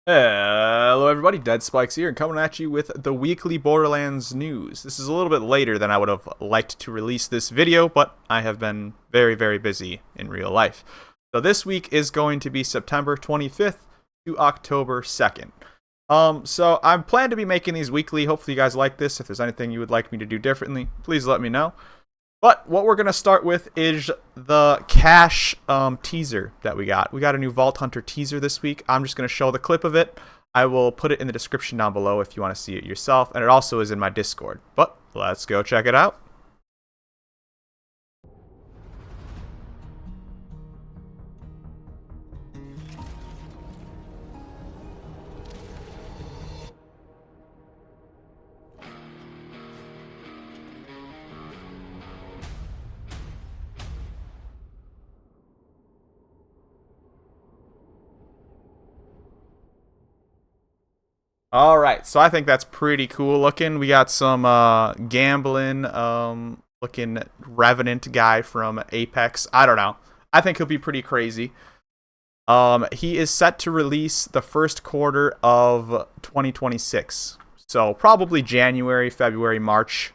Hello everybody, Dead Spikes here, and coming at you with the weekly Borderlands news. This is a little bit later than I would have liked to release this video, but I have been very busy in real life. So this week is going to be September 25th to October 2nd. So I'm planning to be making these weekly. Hopefully you guys like this. If there's anything you would like me to do differently, please let me know. But what we're going to start with is the cache teaser that we got. We got a new Vault Hunter teaser this week. I'm just going to show the clip of it. I will put it in the description down below if you want to see it yourself. And it also is in my Discord. But let's go check it out. All right, so I think that's pretty cool looking. We got some gambling looking revenant guy from Apex. I don't know. I think he'll be pretty crazy. He is set to release the first quarter of 2026. So probably January, February, March,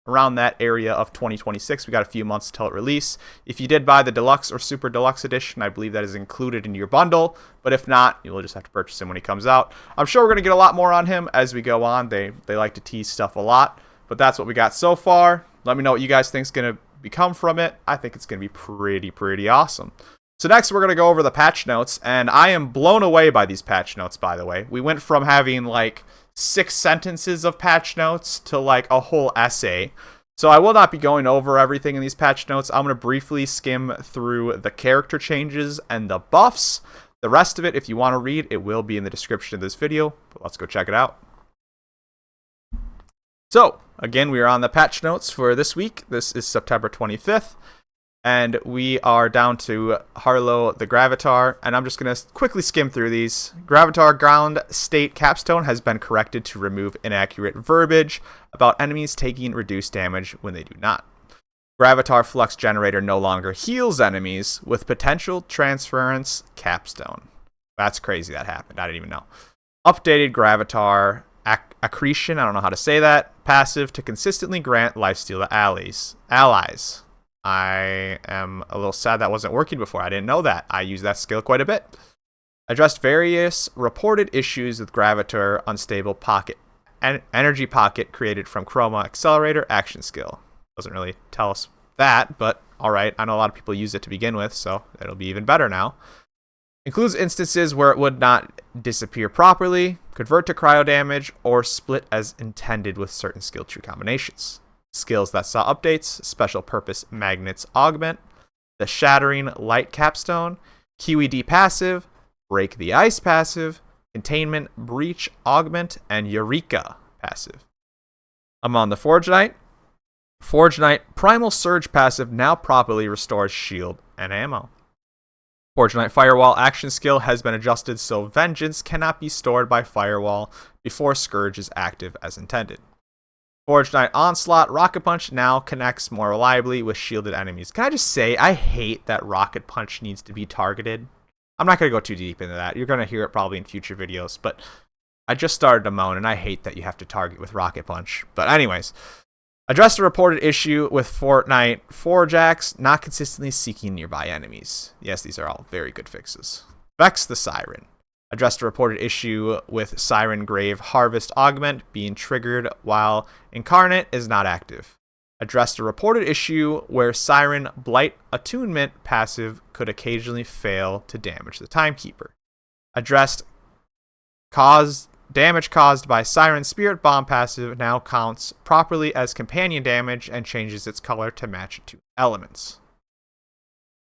around that area of 2026. We got a few months until it release. If you did buy the deluxe or super deluxe edition, I believe that is included in your bundle. But if not, you'll just have to purchase him when he comes out. I'm sure we're going to get a lot more on him as we go on. They like to tease stuff a lot. But that's what we got so far. Let me know what you guys think is going to become from it. I think it's going to be pretty awesome. So next we're going to go over the patch notes. And I am blown away by these patch notes, by the way. We went from having like 6 sentences of patch notes to like a whole essay. So I will not be going over everything in these patch notes. I'm going to briefly skim through the character changes and the buffs. The rest of it, if you want to read, it will be in the description of this video. But let's go check it out. So again, we are on the patch notes for this week. This is September 25th. And we are down to Harlow the Gravatar, and I'm just going to quickly skim through these. Gravatar ground state capstone has been corrected to remove inaccurate verbiage about enemies taking reduced damage when they do not. Gravatar flux generator no longer heals enemies with potential transference capstone. That's crazy that happened. I didn't even know. Updated Gravatar accretion, I don't know how to say that, passive to consistently grant lifesteal to allies. I am a little sad that wasn't working before. I didn't know that. I use that skill quite a bit. Addressed various reported issues with Gravatar unstable pocket. Energy pocket created from Chroma accelerator action skill. Doesn't really tell us that, but alright. I know a lot of people use it to begin with, so it'll be even better now. Includes instances where it would not disappear properly, convert to cryo damage, or split as intended with certain skill tree combinations. Skills that saw updates: special purpose magnets augment, the shattering light capstone, QED passive, break the ice passive, containment breach augment, and eureka passive. I'm on the Forge Knight. Forge Knight primal surge passive now properly restores shield and ammo. Forge Knight firewall action skill has been adjusted so vengeance cannot be stored by firewall before Scourge is active as intended. Forge Knight Onslaught Rocket Punch now connects more reliably with shielded enemies. Can I just say, I hate that Rocket Punch needs to be targeted. I'm not going to go too deep into that. You're going to hear it probably in future videos, but I just started to moan, and I hate that you have to target with Rocket Punch. But anyways, addressed a reported issue with Fortnite Forge Axe not consistently seeking nearby enemies. Yes, these are all very good fixes. Vex the Siren. Addressed a reported issue with Siren Grave Harvest Augment being triggered while Incarnate is not active. Addressed a reported issue where Siren Blight Attunement passive could occasionally fail to damage the Timekeeper. Addressed damage caused by Siren Spirit Bomb passive now counts properly as companion damage and changes its color to match two elements.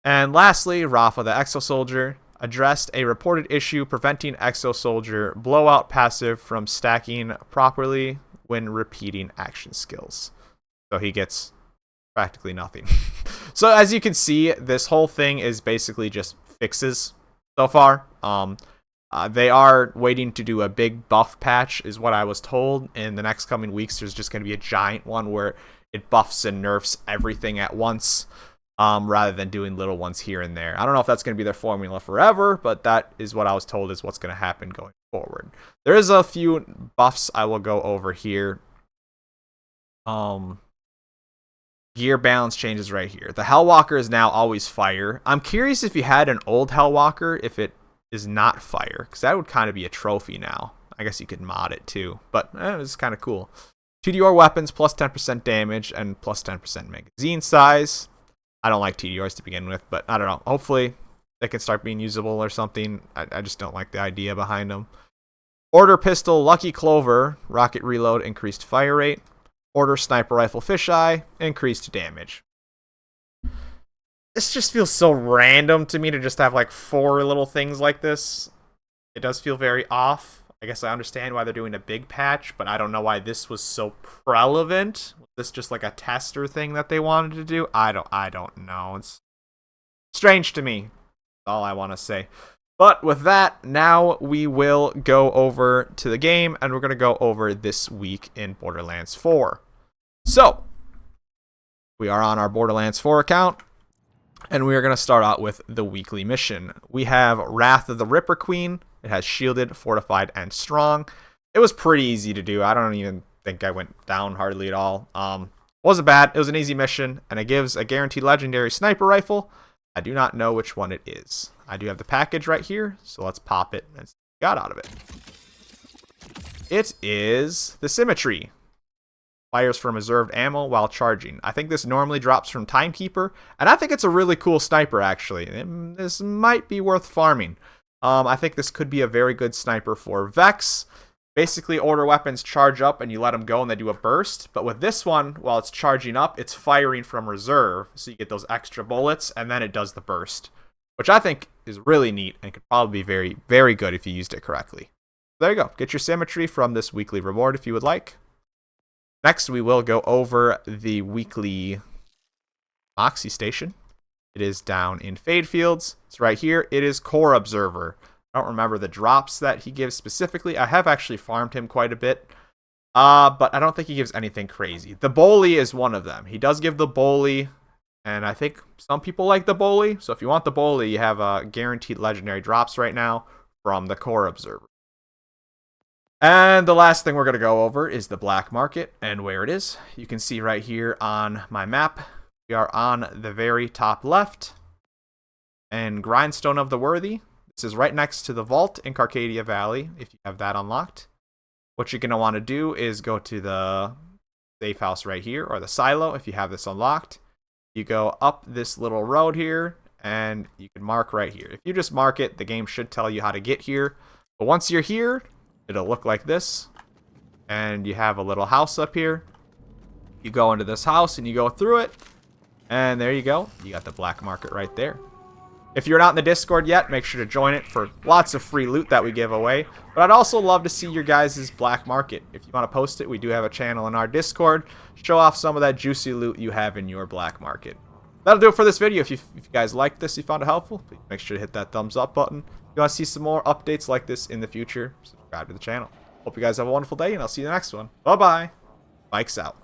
And lastly, Rafa the Exo Soldier addressed a reported issue preventing Exo Soldier blowout passive from stacking properly when repeating action skills. So he gets practically nothing. So as you can see, this whole thing is basically just fixes so far. They are waiting to do a big buff patch, is what I was told. In the next coming weeks, there's just going to be a giant one where it buffs and nerfs everything at once. rather than doing little ones here and there. I don't know if that's going to be their formula forever, but that is what I was told is what's going to happen going forward. There is a few buffs I will go over here. Gear balance changes right here. The Hellwalker is now always fire. I'm curious if you had an old Hellwalker, if it is not fire, because that would kind of be a trophy now. I guess you could mod it too, but it's kind of cool. 2DR weapons plus 10% damage and plus 10% magazine size. I don't like TDRs to begin with, but I don't know. Hopefully they can start being usable or something. I just don't like the idea behind them. Order pistol, Lucky Clover, rocket reload, increased fire rate. Order sniper rifle, fisheye, increased damage. This just feels so random to me to just have like 4 little things like this. It does feel very off. I guess I understand why they're doing a big patch, but I don't know why this was so relevant. Was this just like a tester thing that they wanted to do? I don't know. It's strange to me. That's all I want to say. But with that, now we will go over to the game, and we're going to go over this week in Borderlands 4. So, we are on our Borderlands 4 account, and we are going to start out with the weekly mission. We have Wrath of the Ripper Queen. It has shielded, fortified, and strong. It was pretty easy to do. I don't even think I went down hardly at all. Wasn't bad. It was an easy mission, and it gives a guaranteed legendary sniper rifle. I do not know which one it is. I do have the package right here, so let's pop it and see what we got out of it. It is the Symmetry. Fires from reserved ammo while charging. I think this normally drops from Timekeeper, and I think it's a really cool sniper, actually. This might be worth farming. I think this could be a very good sniper for Vex. Basically, order weapons charge up and you let them go and they do a burst. But with this one, while it's charging up, it's firing from reserve. So you get those extra bullets and then it does the burst. Which I think is really neat and could probably be very, very good if you used it correctly. There you go. Get your Symmetry from this weekly reward if you would like. Next, we will go over the weekly Moxie Station. It is down in Fade Fields. It's right here. It is Core Observer. I don't remember the drops that he gives specifically. I have actually farmed him quite a bit. But I don't think he gives anything crazy. The Bully is one of them. He does give the Bully, and I think some people like the Bully. So if you want the Bully, you have guaranteed legendary drops right now from the Core Observer. And the last thing we're going to go over is the Black Market and where it is. You can see right here on my map. We are on the very top left. And Grindstone of the Worthy. This is right next to the vault in Carcadia Valley, if you have that unlocked. What you're going to want to do is go to the safe house right here, or the silo if you have this unlocked. You go up this little road here, and you can mark right here. If you just mark it, the game should tell you how to get here. But once you're here, it'll look like this. And you have a little house up here. You go into this house and you go through it. And there you go. You got the Black Market right there. If you're not in the Discord yet, make sure to join it for lots of free loot that we give away. But I'd also love to see your guys' Black Market. If you want to post it, we do have a channel in our Discord. Show off some of that juicy loot you have in your Black Market. That'll do it for this video. If you guys liked this, you found it helpful, please make sure to hit that thumbs up button. If you want to see some more updates like this in the future, subscribe to the channel. Hope you guys have a wonderful day, and I'll see you in the next one. Bye-bye. Mike's out.